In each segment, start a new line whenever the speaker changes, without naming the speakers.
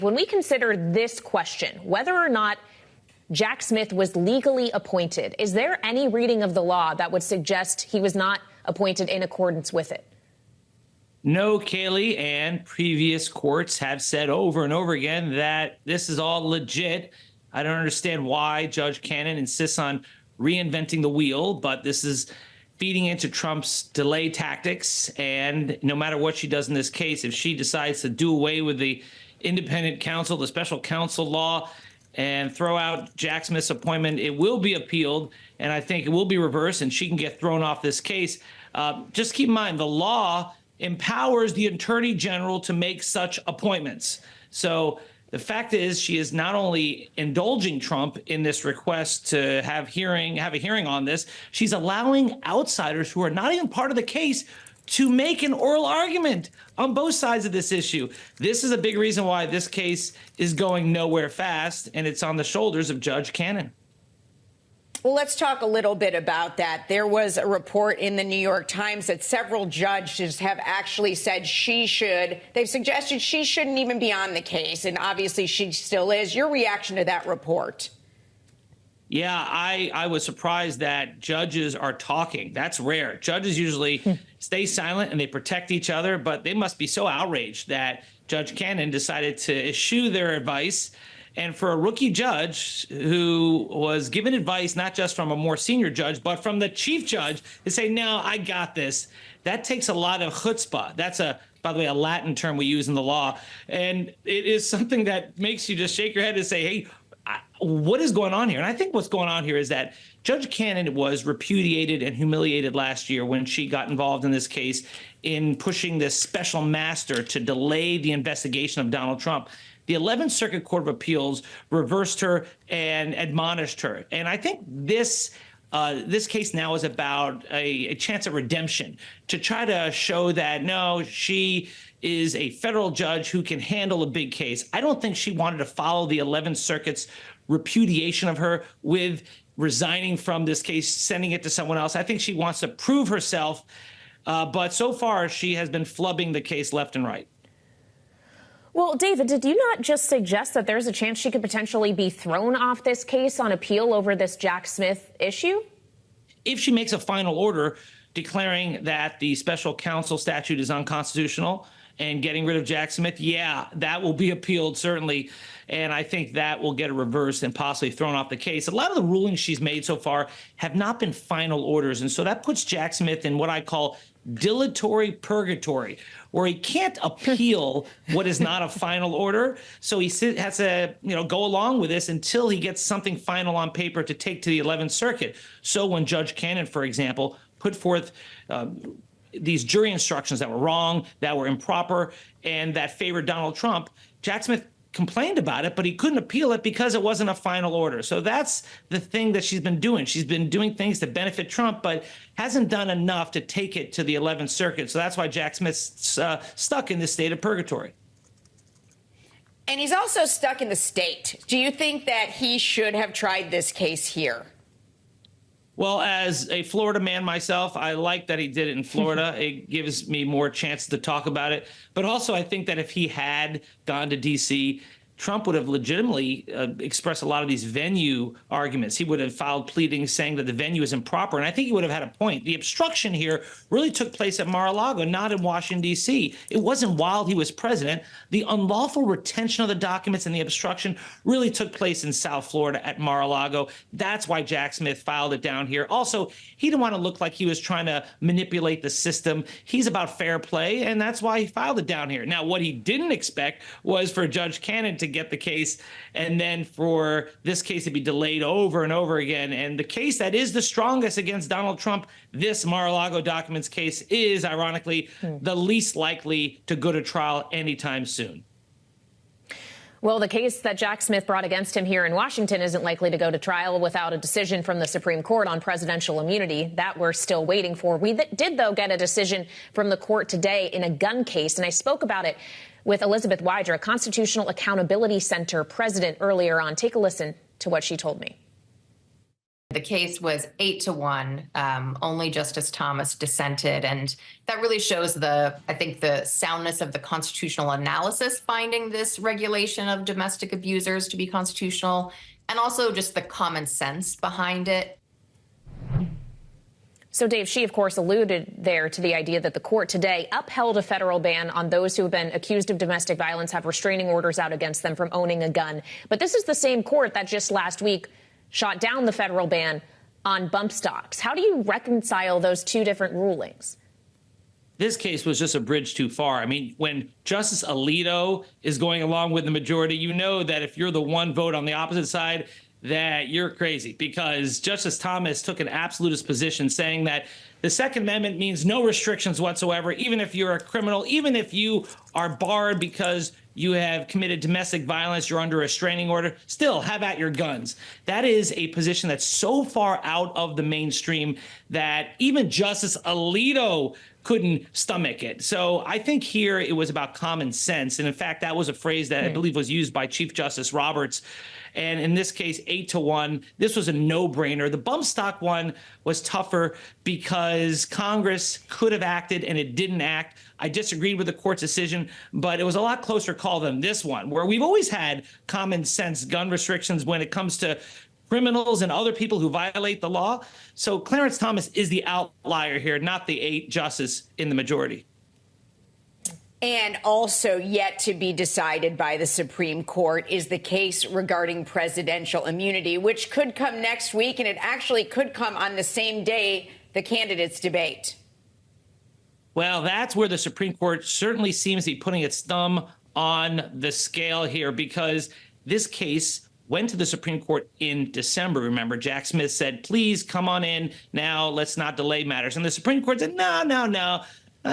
When we consider this question, whether or not Jack Smith was legally appointed, is there any reading of the law that would suggest he was not appointed in accordance with it?
No, Kailey, and previous courts have said over and over again that this is all legit. I don't understand why Judge Cannon insists on reinventing the wheel, but this is feeding into Trump's delay tactics. And no matter what she does in this case, if she decides to do away with the independent counsel, the special counsel law, and throw out Jack Smith's appointment, it will be appealed, and I think it will be reversed, and she can get thrown off this case. Just keep in mind, the law empowers the attorney general to make such appointments. So the fact is, she is not only indulging Trump in this request to have a hearing on this, she's allowing outsiders who are not even part of the case to make an oral argument on both sides of this issue. This is a big reason why this case is going nowhere fast, and it's on the shoulders of Judge Cannon.
Well, let's talk a little bit about that. There was a report in the New York Times that several judges have actually said they've suggested she shouldn't even be on the case, and obviously she still is. Your reaction to that report?
Yeah, I was surprised that judges are talking. That's rare. Judges usually stay silent and they protect each other, but they must be so outraged that Judge Cannon decided to eschew their advice. And for a rookie judge who was given advice not just from a more senior judge, but from the chief judge to say, no, I got this, that takes a lot of chutzpah. That's by the way, a Latin term we use in the law. And it is something that makes you just shake your head and say, hey, what is going on here? And I think what's going on here is that Judge Cannon was repudiated and humiliated last year when she got involved in this case in pushing this special master to delay the investigation of Donald Trump. The 11th Circuit Court of Appeals reversed her and admonished her. And I think this case now is about a chance at redemption, to try to show that, no, she is a federal judge who can handle a big case. I don't think she wanted to follow the 11th Circuit's repudiation of her with resigning from this case, sending it to someone else. I think she wants to prove herself. But so far, she has been flubbing the case left and right.
Well, David, did you not just suggest that there's a chance she could potentially be thrown off this case on appeal over this Jack Smith issue?
If she makes a final order declaring that the special counsel statute is unconstitutional and getting rid of Jack Smith, yeah, that will be appealed, certainly. And I think that will get reversed and possibly thrown off the case. A lot of the rulings she's made so far have not been final orders. And so that puts Jack Smith in what I call dilatory purgatory, where he can't appeal what is not a final order. So he has to, go along with this until he gets something final on paper to take to the 11th Circuit. So when Judge Cannon, for example, put forth these jury instructions that were wrong, that were improper, and that favored Donald Trump, Jack Smith complained about it, but he couldn't appeal it because it wasn't a final order. So that's the thing that she's been doing. She's been doing things to benefit Trump, but hasn't done enough to take it to the 11th Circuit. So that's why Jack Smith's stuck in this state of purgatory.
And he's also stuck in the state. Do you think that he should have tried this case here?
Well, as a Florida man myself, I like that he did it in Florida. It gives me more chances to talk about it. But also, I think that if he had gone to D.C., Trump would have legitimately expressed a lot of these venue arguments. He would have filed pleadings saying that the venue is improper. And I think he would have had a point. The obstruction here really took place at Mar-a-Lago, not in Washington, D.C. It wasn't while he was president. The unlawful retention of the documents and the obstruction really took place in South Florida at Mar-a-Lago. That's why Jack Smith filed it down here. Also, he didn't want to look like he was trying to manipulate the system. He's about fair play, and that's why he filed it down here. Now, what he didn't expect was for Judge Cannon to get the case and then for this case to be delayed over and over again. And the case that is the strongest against Donald Trump, this Mar-a-Lago documents case, is ironically the least likely to go to trial anytime soon.
Well, the case that Jack Smith brought against him here in Washington isn't likely to go to trial without a decision from the Supreme Court on presidential immunity. That we're still waiting for. We did, though, get a decision from the court today in a gun case, and I spoke about it with Elizabeth Weider, a Constitutional Accountability Center president, earlier on. Take a listen to what she told me.
The case was 8-1. Only Justice Thomas dissented. And that really shows I think the soundness of the constitutional analysis finding this regulation of domestic abusers to be constitutional, and also just the common sense behind it.
So, Dave, she, of course, alluded there to the idea that the court today upheld a federal ban on those who have been accused of domestic violence, have restraining orders out against them from owning a gun. But this is the same court that just last week shot down the federal ban on bump stocks. How do you reconcile those two different rulings?
This case was just a bridge too far. I mean, when Justice Alito is going along with the majority, you know that if you're the one vote on the opposite side, that you're crazy, because Justice Thomas took an absolutist position saying that the Second Amendment means no restrictions whatsoever, even if you're a criminal, even if you are barred because you have committed domestic violence, you're under a restraining order, still have at your guns. That is a position that's so far out of the mainstream that even Justice Alito couldn't stomach it. So I think here it was about common sense. And in fact, that was a phrase that I believe was used by Chief Justice Roberts. And in this case, 8-1, this was a no-brainer. The bump stock one was tougher because Congress could have acted and it didn't act. I disagreed with the court's decision, but it was a lot closer call than this one, where we've always had common sense gun restrictions when it comes to criminals and other people who violate the law. So Clarence Thomas is the outlier here, not the 8 justices in the majority.
And also yet to be decided by the Supreme Court is the case regarding presidential immunity, which could come next week, and it actually could come on the same day the candidates debate.
Well, that's where the Supreme Court certainly seems to be putting its thumb on the scale here, because this case went to the Supreme Court in December. Remember, Jack Smith said, please come on in now. Let's not delay matters. And the Supreme Court said, no.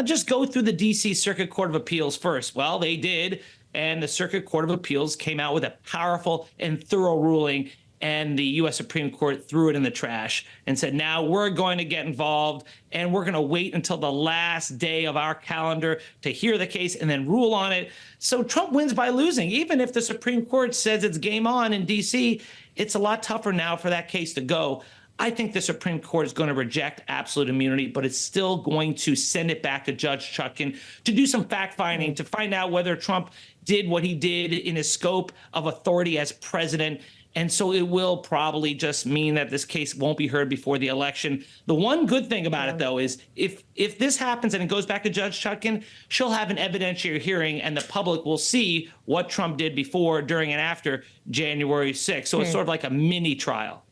Just go through the D.C. Circuit Court of Appeals first. Well, they did. And the Circuit Court of Appeals came out with a powerful and thorough ruling. And the U.S. Supreme Court threw it in the trash and said, now we're going to get involved and we're going to wait until the last day of our calendar to hear the case and then rule on it. So Trump wins by losing. Even if the Supreme Court says it's game on in D.C., it's a lot tougher now for that case to go. I think the Supreme Court is going to reject absolute immunity, but it's still going to send it back to Judge Chutkan to do some fact-finding, to find out whether Trump did what he did in his scope of authority as president. And so it will probably just mean that this case won't be heard before the election. The one good thing about it, though, is if this happens and it goes back to Judge Chutkan, she'll have an evidentiary hearing and the public will see what Trump did before, during, and after January 6th. So it's sort of like a mini trial.